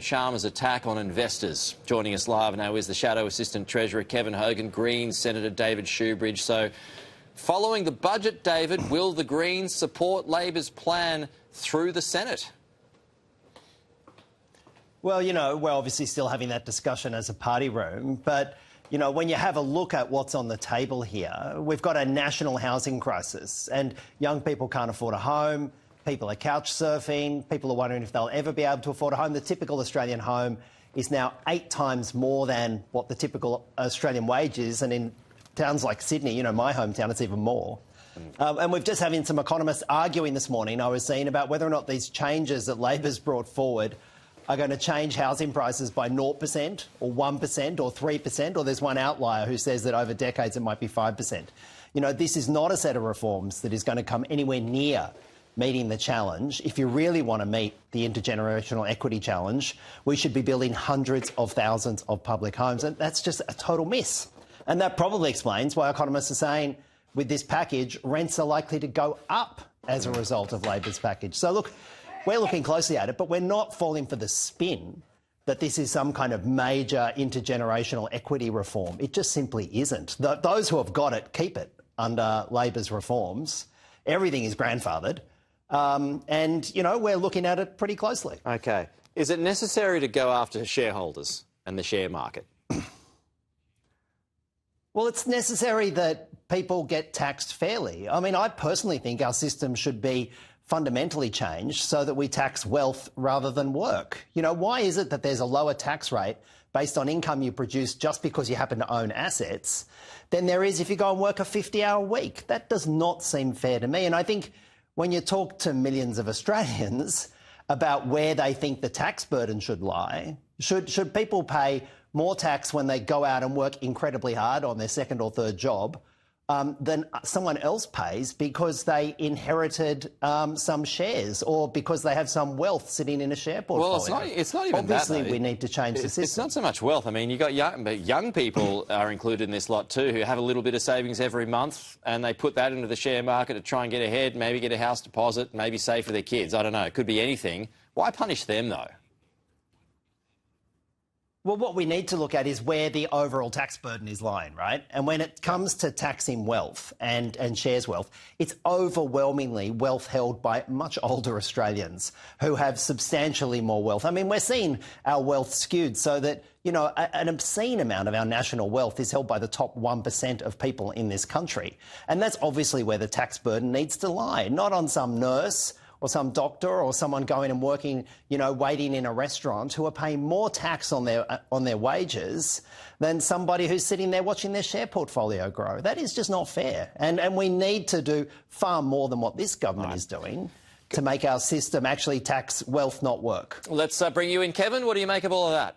Chalmers' attack on investors. Joining us live now is the Shadow Assistant Treasurer Kevin Hogan, Greens Senator David Shoebridge. So, following the budget, David, will the Greens support Labor's plan through the Senate? Well, you know, we're obviously still having that discussion as a party room, but, you know, when you have a look at what's on the table here, we've got a national housing crisis and young people can't afford a home, people are couch surfing, people are wondering if they'll ever be able to afford a home. The typical Australian home is now 8 times more than what the typical Australian wage is, and in towns like Sydney, you know, my hometown, it's even more. And we've just having some economists arguing this morning, I was seeing, about whether or not these changes that Labor's brought forward are going to change housing prices by 0% or 1% or 3%, or there's one outlier who says that over decades it might be 5%. You know, this is not a set of reforms that is going to come anywhere near meeting the challenge. If you really want to meet the intergenerational equity challenge, we should be building hundreds of thousands of public homes, and that's just a total miss. And that probably explains why economists are saying with this package, rents are likely to go up as a result of Labor's package. So look, we're looking closely at it, but we're not falling for the spin that this is some kind of major intergenerational equity reform. It just simply isn't. Those who have got it, keep it under Labor's reforms. Everything is grandfathered. And, you know, we're looking at it pretty closely. OK. Is it necessary to go after shareholders and the share market? Well, it's necessary that people get taxed fairly. I mean, I personally think our system should be fundamentally changed so that we tax wealth rather than work. You know, why is it that there's a lower tax rate based on income you produce just because you happen to own assets than there is if you go and work a 50-hour week? That does not seem fair to me. And I think when you talk to millions of Australians about where they think the tax burden should lie, should people pay more tax when they go out and work incredibly hard on their second or third job than someone else pays because they inherited some shares or because they have some wealth sitting in a share portfolio? Well, it's not even Obviously, that, though. we need to change the system. It's not so much wealth. I mean, you've got young people are included in this lot too, who have a little bit of savings every month and they put that into the share market to try and get ahead, maybe get a house deposit, maybe save for their kids. I don't know. It could be anything. Why punish them, though? Well, what we need to look at is where the overall tax burden is lying, right? And when it comes to taxing wealth and shares wealth, it's overwhelmingly wealth held by much older Australians who have substantially more wealth. I mean, we're seeing our wealth skewed so that, you know, an obscene amount of our national wealth is held by the top 1% of people in this country. And that's obviously where the tax burden needs to lie, not on some nurse or some doctor or someone going and working, you know, waiting in a restaurant who are paying more tax on their wages than somebody who's sitting there watching their share portfolio grow. That is just not fair. And we need to do far more than what this government is doing to make our system actually tax wealth, not work. Let's bring you in, Kevin. What do you make of all of that?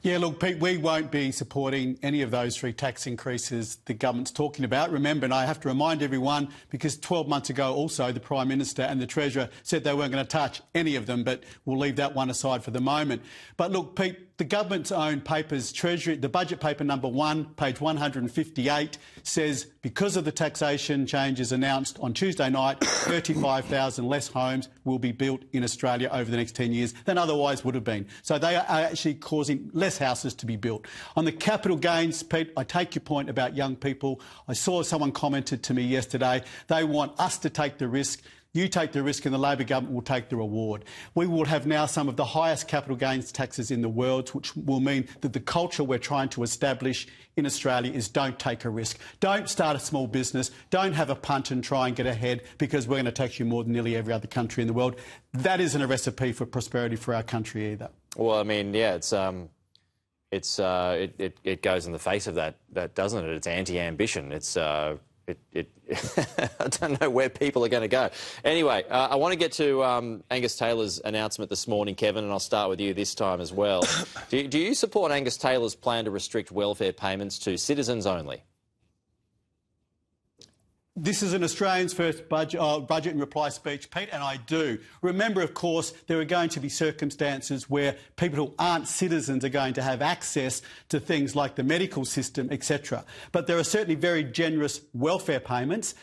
Yeah, look, Pete, we won't be supporting any of those 3 tax increases the government's talking about. Remember, and I have to remind everyone, because 12 months ago also the Prime Minister and the Treasurer said they weren't going to touch any of them, but we'll leave that one aside for the moment. But look, Pete, the government's own papers, Treasury, the budget paper number 1, page 158, says because of the taxation changes announced on Tuesday night, 35,000 less homes will be built in Australia over the next 10 years than otherwise would have been. So they are actually causing less houses to be built. On the capital gains, Pete, I take your point about young people. I saw someone commented to me yesterday, they want us to take the risk. You take the risk and the Labor government will take the reward. We will have now some of the highest capital gains taxes in the world, which will mean that the culture we're trying to establish in Australia is don't take a risk. Don't start a small business. Don't have a punt and try and get ahead because we're going to tax you more than nearly every other country in the world. That isn't a recipe for prosperity for our country either. Well, I mean, yeah, it goes in the face of that, doesn't it? It's anti-ambition. I don't know where people are going to go. Anyway, I want to get to Angus Taylor's announcement this morning, Kevin, and I'll start with you this time as well. Do you support Angus Taylor's plan to restrict welfare payments to citizens only? This is an Australian's first budget and reply speech, Pete, and I do. Remember, of course, there are going to be circumstances where people who aren't citizens are going to have access to things like the medical system, etc. But there are certainly very generous welfare payments,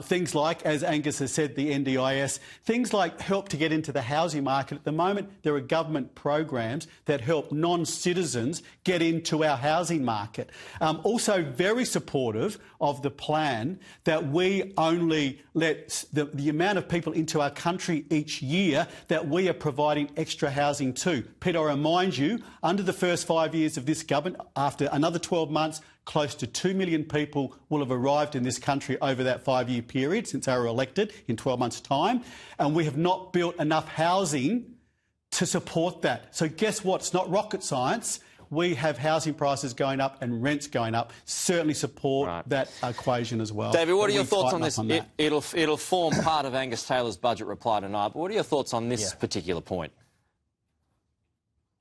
things like, as Angus has said, the NDIS, things like help to get into the housing market. At the moment, there are government programs that help non-citizens get into our housing market. Also very supportive of the plan that we only let the amount of people into our country each year that we are providing extra housing to. Pete, I remind you, under the first 5 years of this government, after another 12 months, close to 2 million people will have arrived in this country over that 5-year period since they were elected in 12 months' time. And we have not built enough housing to support that. So guess what? It's not rocket science. We have housing prices going up and rents going up. Certainly support that equation as well. David, what are your thoughts on this? It'll form part of Angus Taylor's budget reply tonight, but what are your thoughts on this particular point?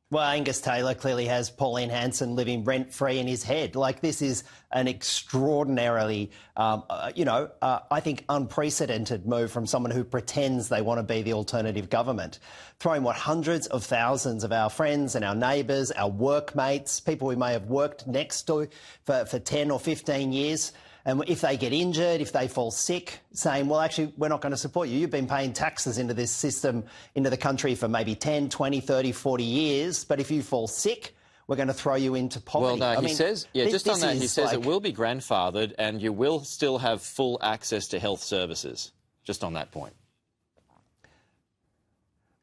Well, Angus Taylor clearly has Pauline Hanson living rent-free in his head. Like, this is an extraordinarily, I think, unprecedented move from someone who pretends they want to be the alternative government. Throwing, hundreds of thousands of our friends and our neighbours, our workmates, people we may have worked next to for 10 or 15 years, and if they get injured, if they fall sick, saying, well, actually, we're not going to support you. You've been paying taxes into this system, into the country for maybe 10, 20, 30, 40 years. But if you fall sick, we're going to throw you into poverty. Well, no, he says it will be grandfathered and you will still have full access to health services, just on that point.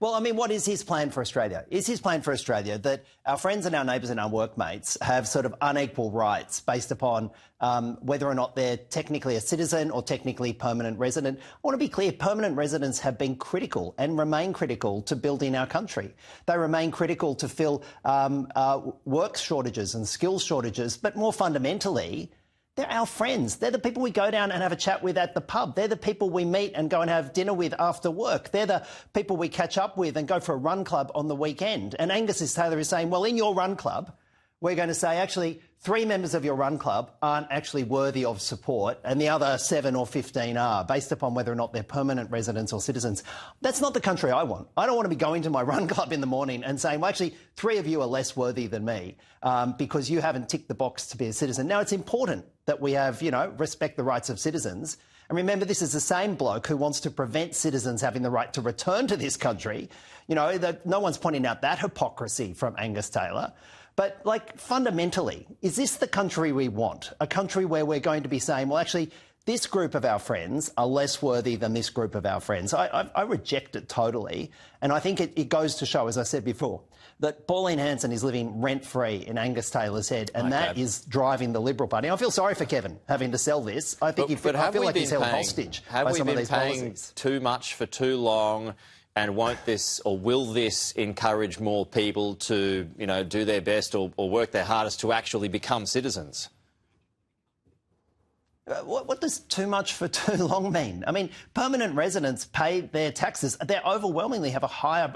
Well, I mean, what is his plan for Australia? Is his plan for Australia that our friends and our neighbours and our workmates have sort of unequal rights based upon whether or not they're technically a citizen or technically permanent resident? I want to be clear, permanent residents have been critical and remain critical to building our country. They remain critical to fill work shortages and skills shortages, but more fundamentally, they're our friends. They're the people we go down and have a chat with at the pub. They're the people we meet and go and have dinner with after work. They're the people we catch up with and go for a run club on the weekend. And Angus Taylor is saying, well, in your run club, we're going to say, actually, 3 members of your run club aren't actually worthy of support and the other 7 or 15 are, based upon whether or not they're permanent residents or citizens. That's not the country I want. I don't want to be going to my run club in the morning and saying, well, actually, 3 of you are less worthy than me because you haven't ticked the box to be a citizen. Now, it's important that we have, respect the rights of citizens. And remember, this is the same bloke who wants to prevent citizens having the right to return to this country. No one's pointing out that hypocrisy from Angus Taylor. But, fundamentally, is this the country we want? A country where we're going to be saying, well, actually, this group of our friends are less worthy than this group of our friends. I reject it totally. And I think it goes to show, as I said before, that Pauline Hanson is living rent-free in Angus Taylor's head, and that is driving the Liberal Party. I feel sorry for Kevin having to sell this. I think I feel like he's held hostage by some of these policies. Have we been paying too much for too long? And won't this, or will this, encourage more people to, do their best or work their hardest to actually become citizens? What does too much for too long mean? I mean, permanent residents pay their taxes. They overwhelmingly have a higher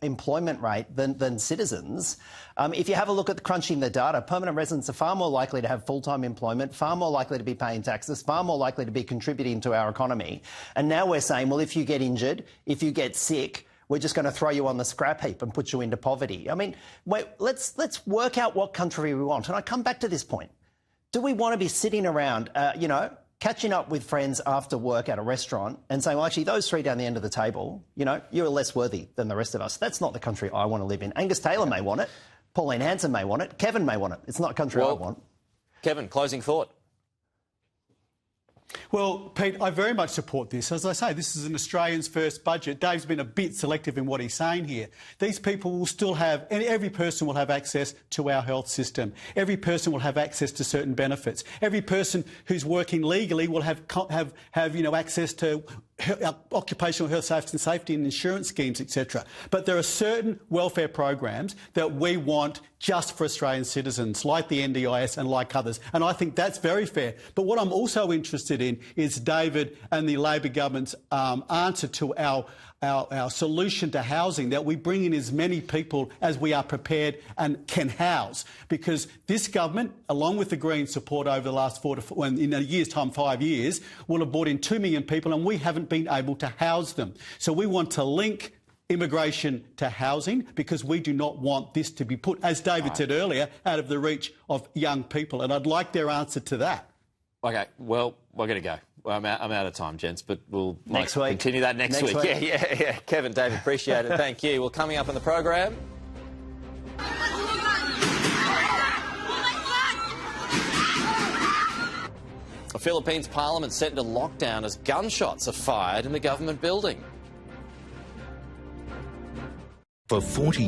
employment rate than citizens. If you have a look at crunching the data, permanent residents are far more likely to have full-time employment, far more likely to be paying taxes, far more likely to be contributing to our economy. And now we're saying, well, if you get injured, if you get sick, we're just going to throw you on the scrap heap and put you into poverty. I mean, let's work out what country we want. And I come back to this point. Do we want to be sitting around, catching up with friends after work at a restaurant and saying, well, actually, those 3 down the end of the table, you're less worthy than the rest of us? That's not the country I want to live in. Angus Taylor may want it. Pauline Hanson may want it. Kevin may want it. It's not a country I want. Kevin, closing thought. Well, Pete, I very much support this. As I say, this is an Australian's first budget. Dave's been a bit selective in what he's saying here. These people will still have, every person will have access to our health system. Every person will have access to certain benefits. Every person who's working legally will have access to occupational health safety and insurance schemes, etc. But there are certain welfare programs that we want just for Australian citizens, like the NDIS and like others. And I think that's very fair. But what I'm also interested in is David and the Labor government's answer to our our solution to housing, that we bring in as many people as we are prepared and can house. Because this government, along with the Greens support over the last in a year's time, 5 years, will have brought in 2 million people, and we haven't been able to house them. So we want to link immigration to housing, because we do not want this to be put, as David said earlier, out of the reach of young people. And I'd like their answer to that. OK, well, we're going to go. Well, I'm out of time, gents, but we'll continue that next week. Yeah. Kevin, David, appreciate it. Thank you. Well, coming up on the program... The Philippines Parliament set into lockdown as gunshots are fired in the government building. For 40